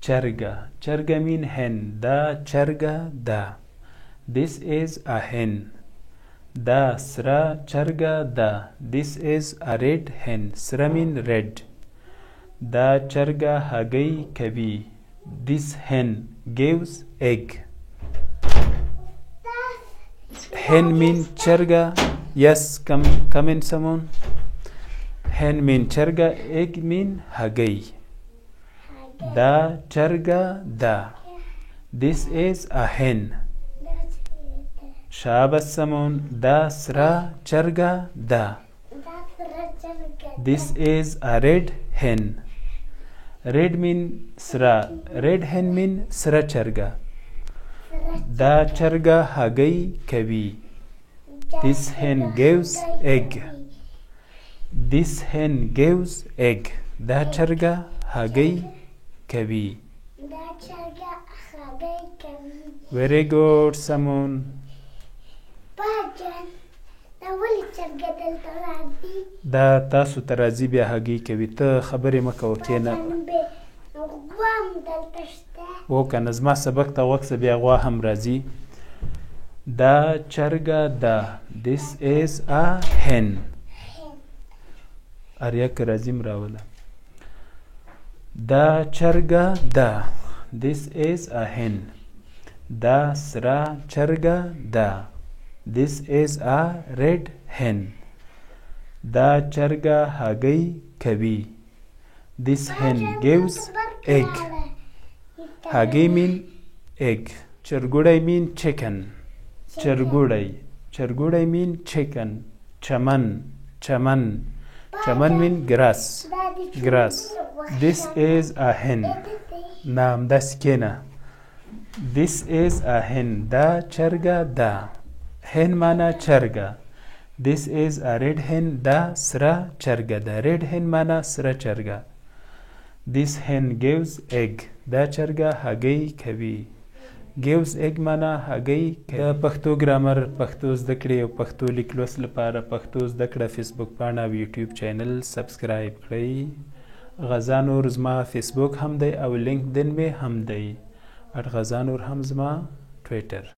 چرګه. چرګه mean hen. دا چرګه ده. This is a hen. دا سره چرګه ده. This is a red hen. سره mean red. دا چرګه هګۍ کوي. This hen gives egg. Hen mean چرګه. Yes, come in someone. Hen mean چرګه. Egg mean هګۍ. دا چرګه ده. This is a hen. شاباس سمون. دا سره چرګه ده. This is a red hen. Red mean سره. Red hen mean سره چرګه. دا چرګه هګۍ کوي. This hen gives egg. This hen gives egg. دا چرګه هګۍ کوي. Very good سمون. دا تاسو ته راځي بیا هګۍ کوي. ته خبرې مه کوه کښېنه. وکنه زما سبق ته غوږ شه بیا غوا هم راځي. دا چرګه ده. This is a hen. اریا که راځي م راوله. دا چرګه ده. This is a hen. دا سره چرګه ده. This is a red hen. دا چرګه هګۍ کوي. This hen gives egg. هګۍ mean egg. چرګوړی mean chicken. چرګوړی. چرګوړی mean chicken. چمن. چمن. چمن mean grass. Grass. This is a hen. نام داسې کښېنه. This is a hen. دا چرګه ده. hen معنا چرګه. This is a red hen. دا سره چرګه ده. red hen معنا سره چرګه. This hen gives egg. دا چرګه هګۍ کوي. gives egg معنا هګۍ کوي. پښتو ګرامر، پښتو زده کړې او پښتو لیک لوست لپاره پښتو زده کړه فیسبوک پاڼه او یوټیوب چینل سبسکرایب کړئ. غزا نور زما فیسبوک هم دی او لینکدین مې هم دی. غزا نور هم زما ټویټر.